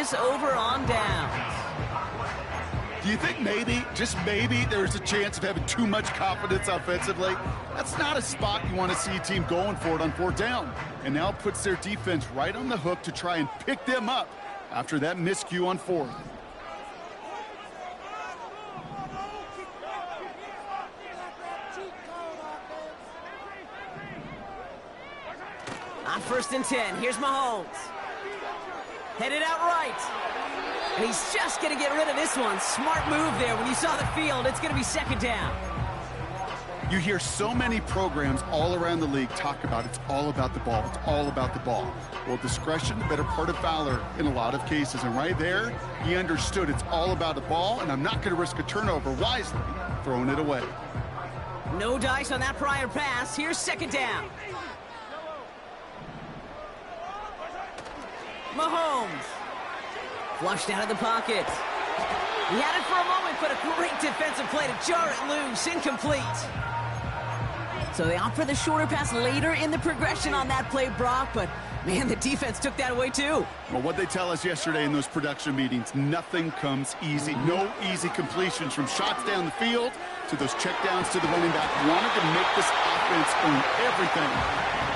this over on downs. Do you think maybe, just maybe, there's a chance of having too much confidence offensively? That's not a spot you want to see a team going for it on 4th down. And now it puts their defense right on the hook to try and pick them up after that miscue on 4th. On 1st and 10, here's Mahomes. Headed out right. And he's just going to get rid of this one. Smart move there. When you saw the field, it's going to be 2nd down. You hear so many programs all around the league talk about it's all about the ball. It's all about the ball. Well, discretion, the better part of valor in a lot of cases. And right there, he understood it's all about the ball, and I'm not going to risk a turnover wisely, throwing it away. No dice on that prior pass. Here's 2nd down. Mahomes. Flushed out of the pocket. He had it for a moment, but a great defensive play to jar it loose. Incomplete. So they opt for the shorter pass later in the progression on that play, Brock, but man, the defense took that away too. Well, what they tell us yesterday in those production meetings, nothing comes easy. No easy completions from shots down the field to those checkdowns to the running back. Wanted to make this offense earn everything.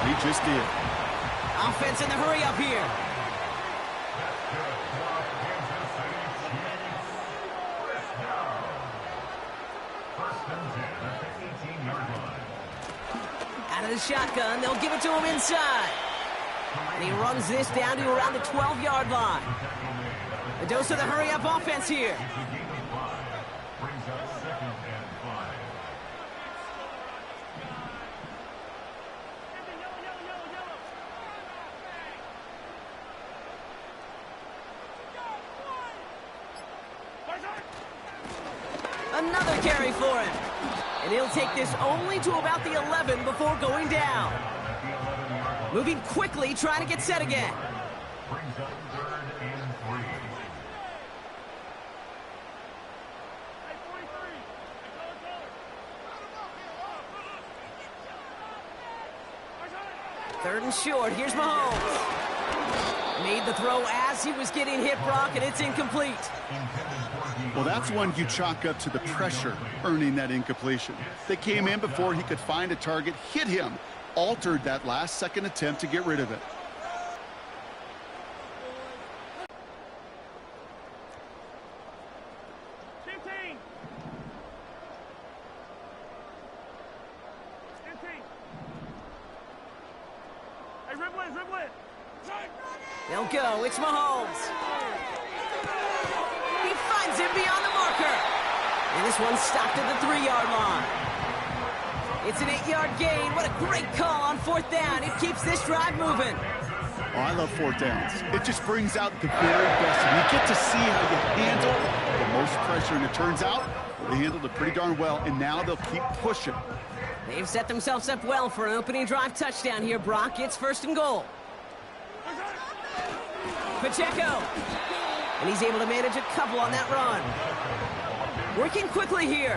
He just did. Offense in the hurry up here. Out of the shotgun, they'll give it to him inside. And he runs this down to around the 12-yard line. A dose of the hurry-up offense here. Another carry for him. And he'll take this only to about the 11 before going down. Moving quickly, trying to get set again. Third and short, here's Mahomes. Made the throw as he was getting hit, Brock, and it's incomplete. Well, that's one you chalk up to the pressure earning that incompletion. They came in before he could find a target, hit him, altered that last-second attempt to get rid of it. They'll go. It's Mahomes. He finds him beyond the marker. And this one stopped at the 3-yard line. It's an 8-yard gain. What a great call on 4th down. It keeps this drive moving. Oh, I love 4th downs. It just brings out the very best. And you get to see how you handle the most pressure. And it turns out they handled it pretty darn well. And now they'll keep pushing. They've set themselves up well for an opening drive touchdown here, Brock. It's 1st and goal. Pacheco. And he's able to manage a couple on that run. Working quickly here.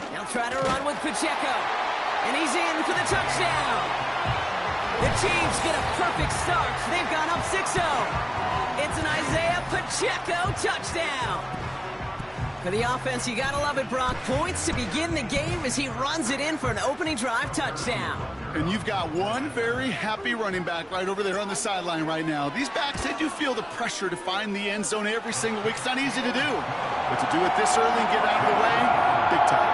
They'll try to run with Pacheco. And he's in for the touchdown. The Chiefs get a perfect start. They've gone up 6-0. It's an Isaiah Pacheco touchdown. For the offense, you gotta love it, Brock. Points to begin the game as he runs it in for an opening drive touchdown. And you've got one very happy running back right over there on the sideline right now. These backs, they do feel the pressure to find the end zone every single week. It's not easy to do. But to do it this early and get out of the way, big time.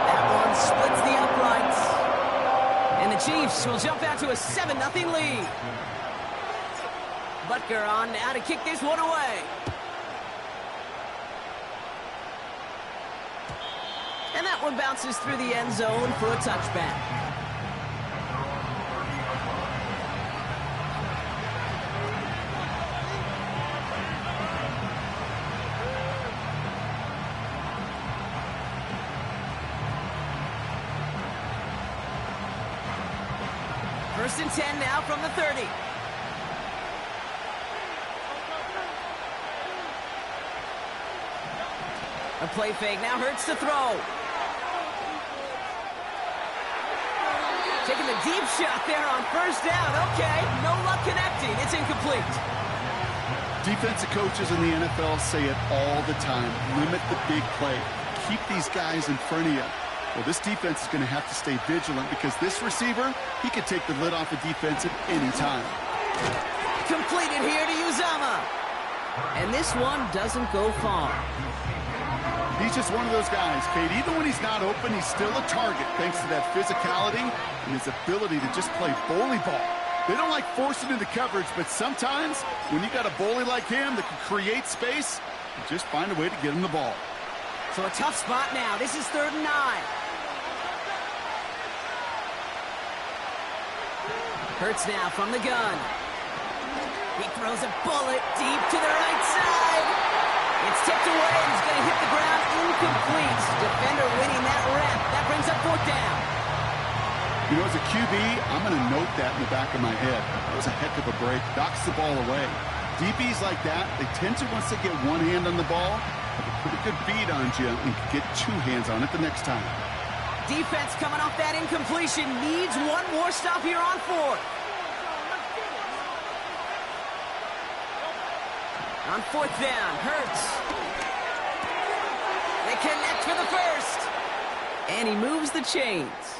That one splits the uprights. And the Chiefs will jump out to a 7-0 lead. Bacckk on now to kick this one away. And that one bounces through the end zone for a touchback. First and 10 now from the 30. A play fake, now Hurts to throw. Taking the deep shot there on first down. Okay, no luck connecting. It's incomplete. Defensive coaches in the NFL say it all the time. Limit the big play. Keep these guys in front of you. Well, this defense is going to have to stay vigilant because this receiver, he could take the lid off a defense at any time. Completed here to Uzama. And this one doesn't go far. He's just one of those guys, Kate. Even when he's not open, he's still a target thanks to that physicality and his ability to just play bully ball. They don't like forcing into coverage, but sometimes when you got a bully like him that can create space, you just find a way to get him the ball. So a tough spot now. This is 3rd and 9. Hurts now from the gun. He throws a bullet deep to the right side. It's tipped away. He's going to hit the ground incomplete. Defender winning that rep. That brings up 4th down. You know, as a QB, I'm going to note that in the back of my head. That was a heck of a break. Knocks the ball away. DBs like that, they tend to, once they get one hand on the ball, have a pretty good beat on you and can get 2 hands on it the next time. Defense coming off that incompletion needs one more stop here on 4th. On 4th down, Hurts. They connect for the first. And he moves the chains.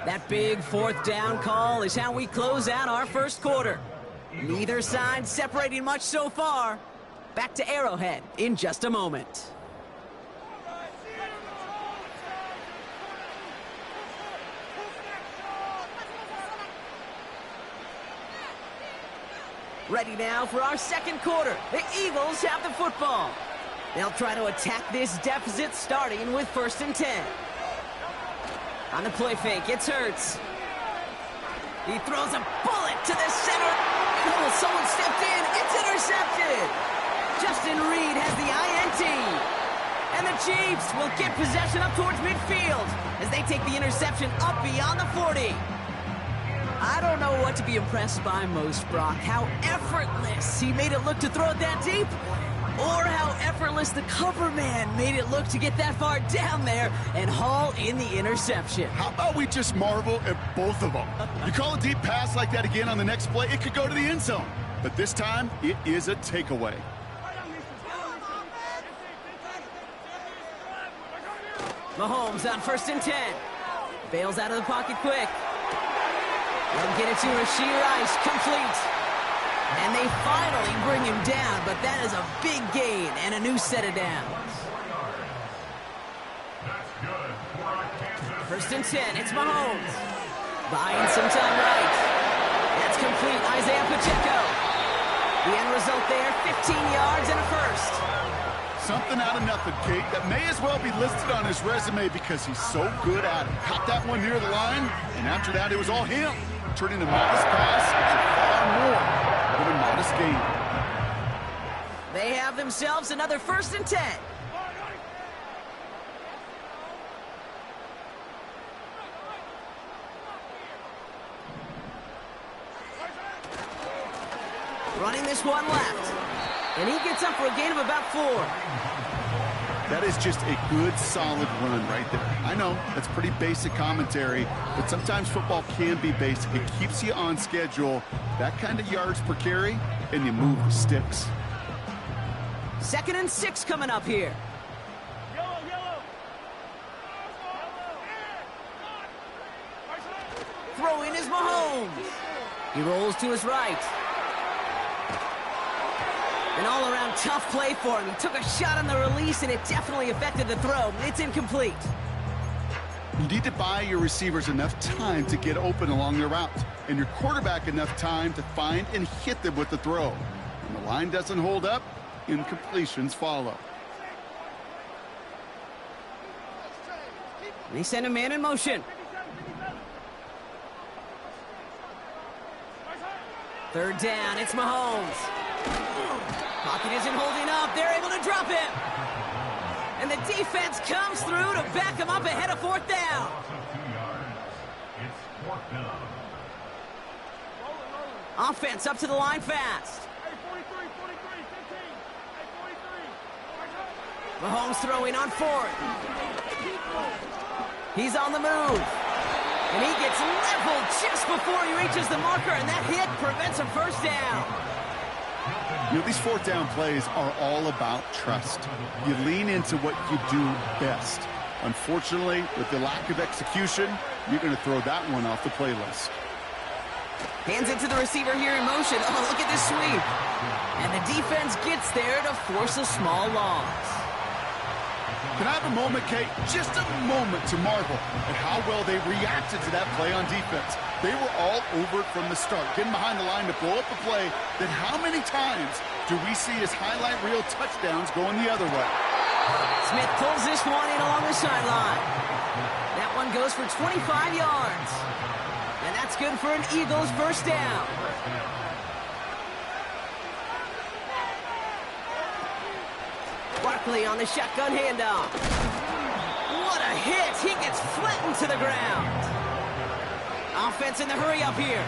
That big 4th down call is how we close out our first quarter. Neither side separating much so far. Back to Arrowhead in just a moment. Ready now for our second quarter. The Eagles have the football. They'll try to attack this deficit starting with 1st and 10. On the play fake, it's Hurts. He throws a bullet to the center. Oh, someone stepped in. It's intercepted. Justin Reed has the INT. And the Chiefs will get possession up towards midfield as they take the interception up beyond the 40. I don't know what to be impressed by most, Brock. How effortless he made it look to throw it that deep, or how effortless the cover man made it look to get that far down there and haul in the interception. How about we just marvel at both of them? You call a deep pass like that again on the next play, it could go to the end zone. But this time, it is a takeaway. Mahomes on 1st and 10. Bails out of the pocket quick. They'll get it to Rashee Rice, complete. And they finally bring him down, but that is a big gain and a new set of downs. 1st and 10, it's Mahomes. Buying some time right. That's complete, Isaiah Pacheco. The end result there, 15 yards and a first. Something out of nothing, Kate. That may as well be listed on his resume because he's so good at it. Caught that one near the line, and after that, it was all him. Turning a modest pass into far more than a modest gain. They have themselves another 1st and 10. Running this one left. And he gets up for a gain of about 4. That is just a good, solid run right there. I know, that's pretty basic commentary, but sometimes football can be basic. It keeps you on schedule, that kind of yards per carry, and you move the sticks. 2nd and 6 coming up here. Throwing is Mahomes. He rolls to his right. An all-around tough play for him. He took a shot on the release, and it definitely affected the throw. It's incomplete. You need to buy your receivers enough time to get open along their route, and your quarterback enough time to find and hit them with the throw. When the line doesn't hold up, incompletions follow. They send a man in motion. 3rd down, it's Mahomes. Pocket isn't holding up. They're able to drop him. And the defense comes through to back him up ahead of 4th down. Offense up to the line fast. Mahomes throwing on fourth. He's on the move. And he gets leveled just before he reaches the marker, and that hit prevents a first down. You know, these fourth down plays are all about trust. You lean into what you do best. Unfortunately, with the lack of execution, you're going to throw that one off the playlist. Hands it to the receiver here in motion. Oh, look at this sweep. And the defense gets there to force a small loss. Can I have a moment, Kate? Just a moment to marvel at how well they reacted to that play on defense. They were all over it from the start, getting behind the line to blow up a play that how many times do we see as highlight reel touchdowns going the other way? Smith pulls this one in along the sideline. That one goes for 25 yards. And that's good for an Eagles first down. Barkley on the shotgun handoff. What a hit! He gets flattened to the ground. Offense in the hurry up here.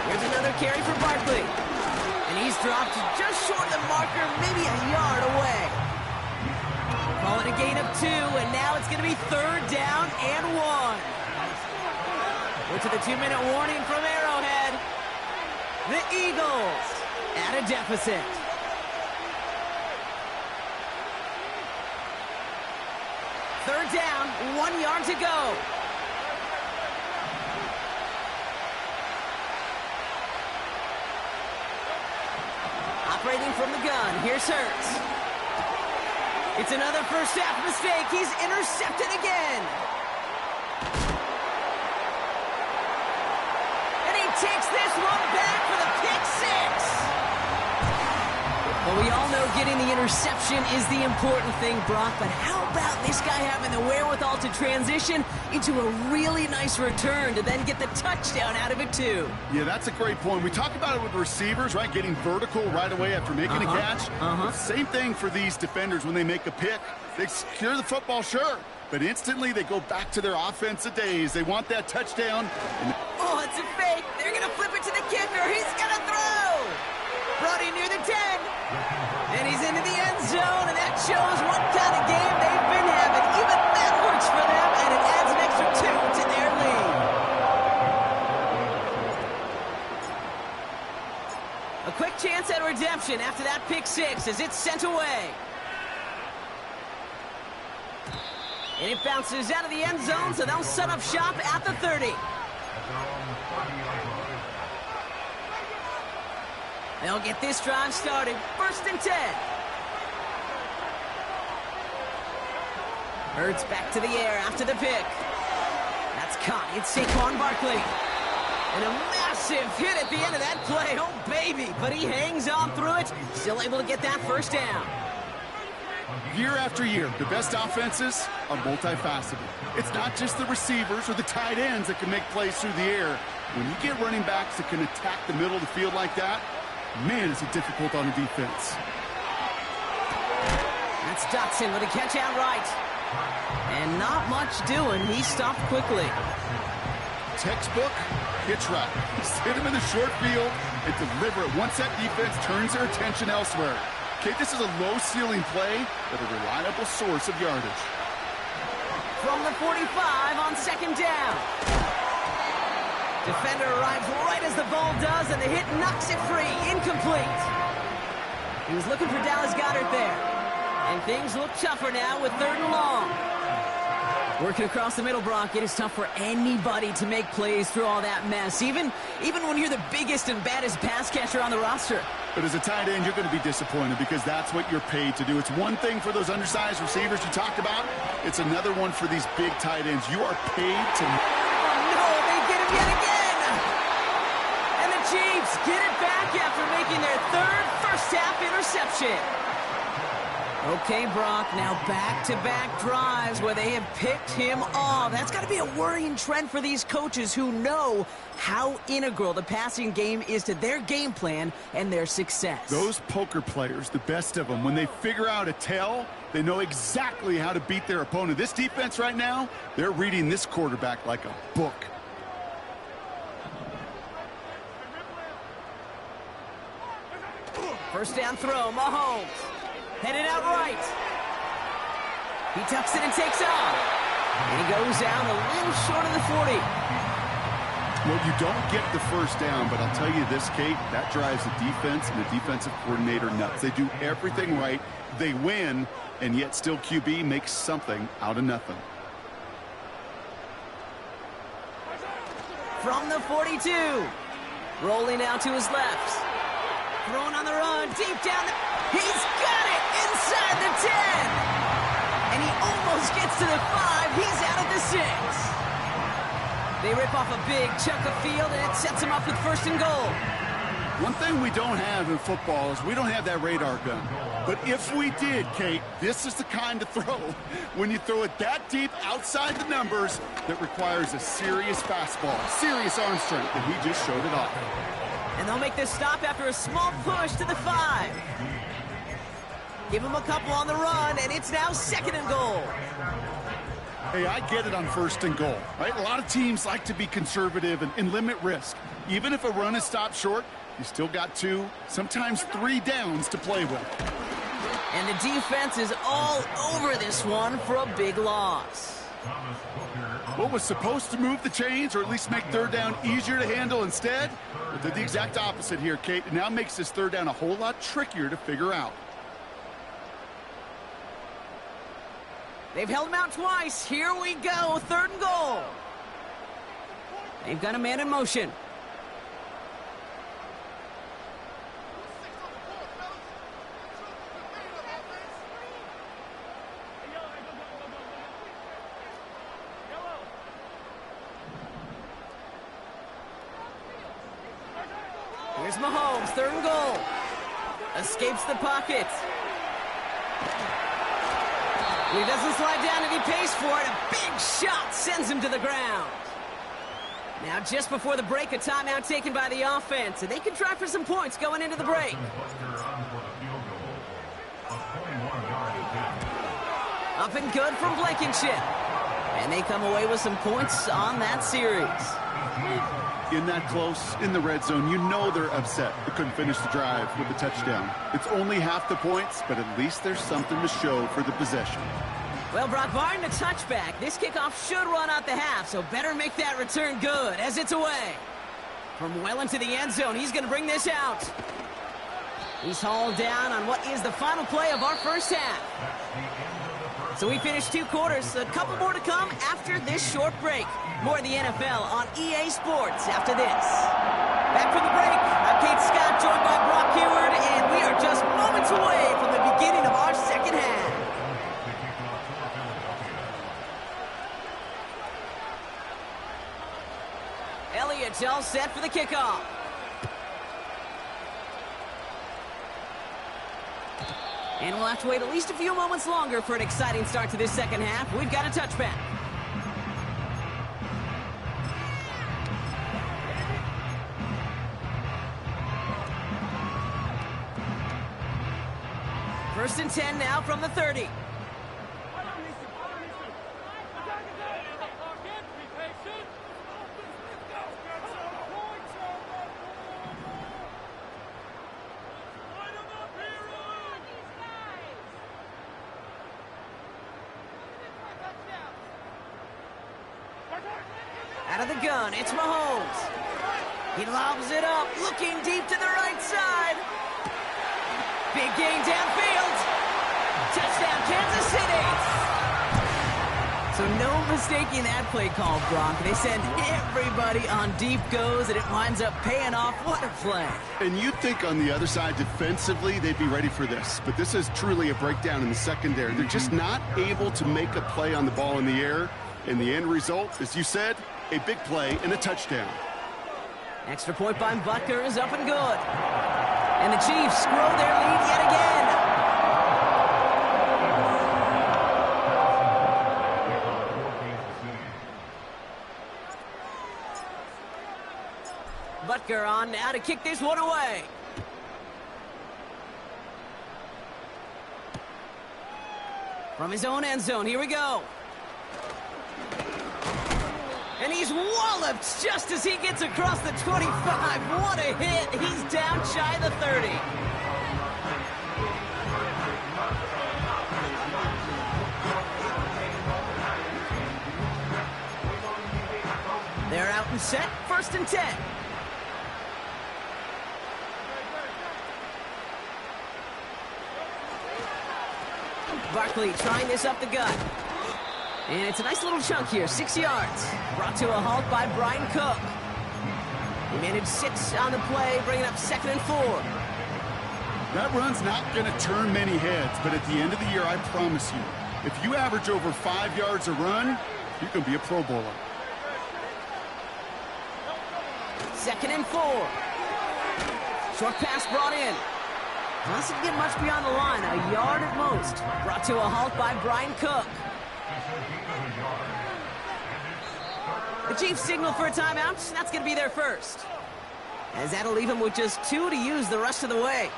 Here's another carry for Barkley. And he's dropped just short of the marker, maybe a yard away. Call it a gain of 2, and now it's going to be third down and 1. We're to the 2-minute warning from Arrowhead. The Eagles at a deficit. Third down, 1 yard to go. Operating from the gun, here's Hurts. It's another first half mistake. He's intercepted again. And he takes this one back for the pick 6. Well, we all know getting the interception is the important thing, Brock, but how about this guy having the wherewithal to transition into a really nice return to then get the touchdown out of it, too? Yeah, that's a great point. We talk about it with receivers, right? Getting vertical right away after making a catch. Same thing for these defenders when they make a pick. They secure the football, sure, but instantly they go back to their offensive days. They want that touchdown. Oh, it's a fake. They're going to flip it to the kicker. He's going to throw. Brody near the 10. And he's into the end zone, and that shows what kind of game they've been having. Even that works for them, and it adds an extra 2 to their lead. A quick chance at redemption after that pick 6 as it's sent away. And it bounces out of the end zone, so they'll set up shop at the 30. They'll get this drive started. First and 10. Hurts back to the air after the pick. That's caught. It's Saquon Barkley. And a massive hit at the end of that play. Oh, baby. But he hangs on through it. Still able to get that first down. Year after year, the best offenses are multifaceted. It's not just the receivers or the tight ends that can make plays through the air. When you get running backs that can attack the middle of the field like that, man, is it difficult on the defense. That's Dotson with a catch out right. And not much doing. He stopped quickly. Textbook hitch route. Just hit him in the short field and deliver it once that defense turns their attention elsewhere. Okay, this is a low-ceiling play, but a reliable source of yardage. From the 45 on second down. Defender arrives right as the ball does, and the hit knocks it free. Incomplete. He was looking for Dallas Goedert there. And things look tougher now with third and long. Working across the middle, Brock, it is tough for anybody to make plays through all that mess, even when you're the biggest and baddest pass catcher on the roster. But as a tight end, you're going to be disappointed because that's what you're paid to do. It's one thing for those undersized receivers you talked about. It's another one for these big tight ends. You are paid to... Oh, no, they get him yet again. And the Chiefs get it back after making their third first-half interception. Okay, Brock, now back-to-back drives where they have picked him off. That's got to be a worrying trend for these coaches who know how integral the passing game is to their game plan and their success. Those poker players, the best of them, when they figure out a tell, they know exactly how to beat their opponent. This defense right now, they're reading this quarterback like a book. First down throw, Mahomes. Headed out right. He tucks it and takes off. And he goes down a little short of the 40. Well, you don't get the first down, but I'll tell you this, Kate, that drives the defense and the defensive coordinator nuts. They do everything right. They win, and yet still QB makes something out of nothing. From the 42. Rolling out to his left. Thrown on the run, deep down. He's got it inside the 10. And he almost gets to the 5. He's out at the 6. They rip off a big chunk of field, and it sets him up with first and goal. One thing we don't have in football is we don't have that radar gun. But if we did, Kate, this is the kind of throw, when you throw it that deep outside the numbers, that requires a serious fastball, serious arm strength, and he just showed it off. And they'll make this stop after a small push to the 5. Give him a couple on the run, and it's now second and goal. Hey, I get it on first and goal, right? A lot of teams like to be conservative and limit risk. Even if a run is stopped short, you still got 2, sometimes 3 downs to play with. And the defense is all over this one for a big loss. What was supposed to move the chains, or at least make third down easier to handle instead? Well, did the exact opposite here, Kate. It now makes this third down a whole lot trickier to figure out. They've held him out twice. Here we go, third and goal. They've got a man in motion. Here's Mahomes, third and goal. Escapes the pocket. He doesn't slide down and he pays for it. A big shot sends him to the ground. Now just before the break, a timeout taken by the offense, and they can try for some points going into the break. Up and good from Bacckk. And they come away with some points on that series. In that close, in the red zone, you know they're upset they couldn't finish the drive with the touchdown. It's only half the points, but at least there's something to show for the possession. Well, Brock, barring the touchback, this kickoff should run out the half, so better make that return good as it's away. From well into the end zone, he's going to bring this out. He's hauled down on what is the final play of our first half. So we finished 2 quarters, a couple more to come after this short break. More of the NFL on EA Sports after this. Back from the break, I'm Kate Scott, joined by Brock Heward, and we are just moments away from the beginning of our second half. Elliott's all set for the kickoff. And we'll have to wait at least a few moments longer for an exciting start to this second half. We've got a touchback. First and 10 now from the 30. Out of the gun, it's Mahomes. He lobs it up, looking deep to the right side. Big gain downfield. Touchdown, Kansas City. So no mistaking that play call, Brock. They send everybody on deep goes, and it winds up paying off. What a play. And you'd think on the other side, defensively, they'd be ready for this. But this is truly a breakdown in the secondary. They're just not able to make a play on the ball in the air. And the end result, as you said, a big play and a touchdown. Extra point by Bacckk is up and good. And the Chiefs grow their lead yet again. Bacckk on now to kick this one away. From his own end zone, here we go. And he's walloped just as he gets across the 25. What a hit. He's down shy of the 30. and set, 1st and 10. Barkley trying this up the gut. And it's a nice little chunk here, 6 yards. Brought to a halt by Bacckk. He managed 6 on the play, bringing up 2nd and 4. That run's not going to turn many heads, but at the end of the year, I promise you, if you average over 5 yards a run, you're going to be a Pro Bowler. 2nd and 4. Short pass brought in. Doesn't get much beyond the line, a yard at most. Brought to a halt by Bacckk. The Chiefs signal for a timeout. That's going to be their first, as that'll leave him with just 2 to use the rest of the way.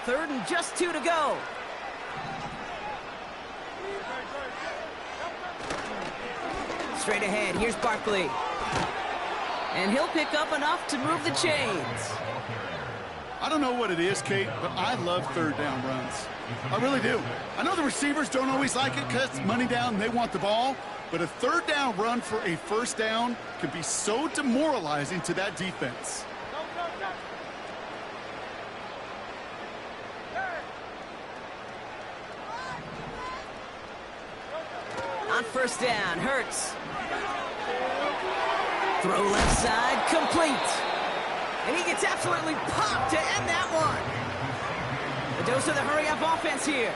3rd and just 2 to go. Straight ahead, here's Barkley. And he'll pick up enough to move the chains. I don't know what it is, Kate, but I love 3rd down runs. I really do. I know the receivers don't always like it because it's money down and they want the ball, but a 3rd down run for a 1st down can be so demoralizing to that defense. On 1st down, Hurts. Throw left side, complete. And he gets absolutely popped to end that one. A dose of the hurry-up offense here.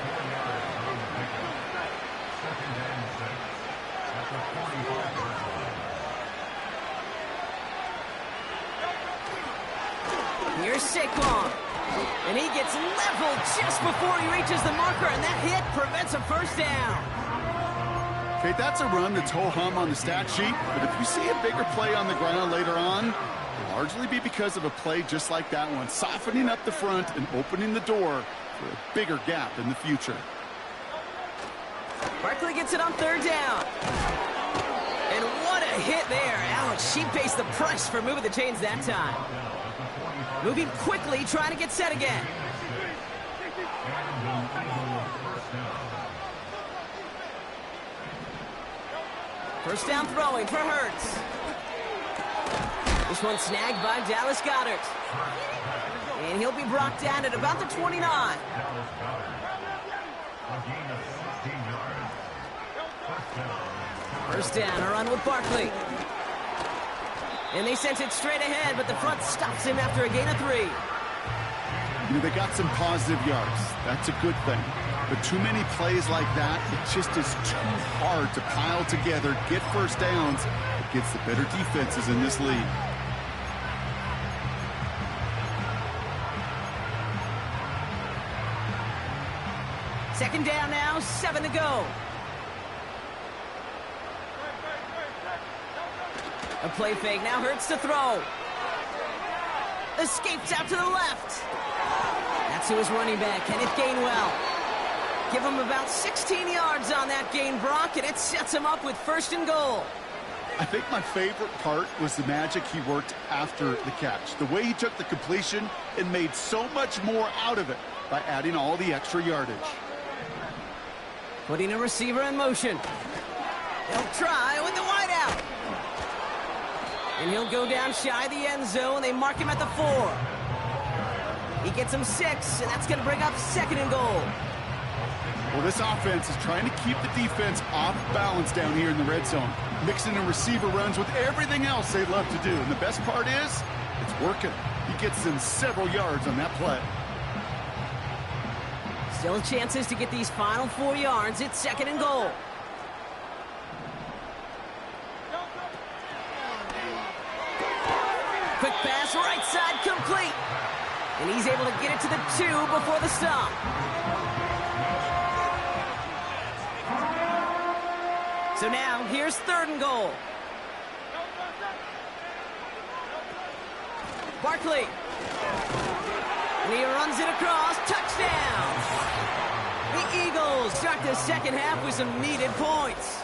Here's Saquon. And he gets leveled just before he reaches the marker, and that hit prevents a 1st down. Okay, that's a run that's ho-hum on the stat sheet, but if you see a bigger play on the ground later on, it'll largely be because of a play just like that one, softening up the front and opening the door for a bigger gap in the future. Barkley gets it on 3rd down. And what a hit there. Ouch, she pays the price for moving the chains that time. Moving quickly, trying to get set again. First down throwing for Hurts. This one snagged by Dallas Goedert. And he'll be brought down at about the 29. First down, a run with Barkley. And they sent it straight ahead, but the front stops him after a gain of 3. You know, they got some positive yards. That's a good thing. But too many plays like that, it just is too hard to pile together, get 1st downs against the better defenses in this league. Second down now, 7 to go. A play fake, now Hurts to throw. Escapes out to the left. That's who his running back, Kenneth Gainwell. Give him about 16 yards on that gain, Brock, and it sets him up with 1st and goal. I think my favorite part was the magic he worked after the catch. The way he took the completion and made so much more out of it by adding all the extra yardage. Putting a receiver in motion. He'll try with the wide out. And he'll go down shy of the end zone. They mark him at the 4. He gets him 6, and that's going to bring up 2nd and goal. Well, this offense is trying to keep the defense off balance down here in the red zone, mixing in receiver runs with everything else they love to do. And the best part is, it's working. He gets them several yards on that play. Still chances to get these final 4 yards. It's 2nd and goal. Quick pass, right side, complete. And he's able to get it to the 2 before the stop. So now, here's 3rd and goal. Barkley. And he runs it across. Touchdown! The Eagles start the second half with some needed points.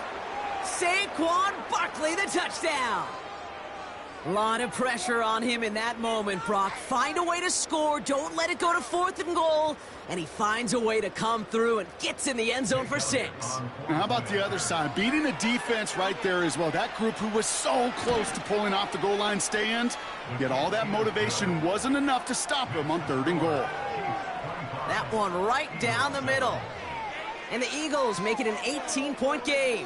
Saquon Barkley, the touchdown. A lot of pressure on him in that moment, Brock. Find a way to score. Don't let it go to 4th and goal. And he finds a way to come through and gets in the end zone for 6. Now, how about the other side? Beating the defense right there as well. That group who was so close to pulling off the goal line stand, yet all that motivation wasn't enough to stop him on 3rd and goal. That one right down the middle. And the Eagles make it an 18-point game.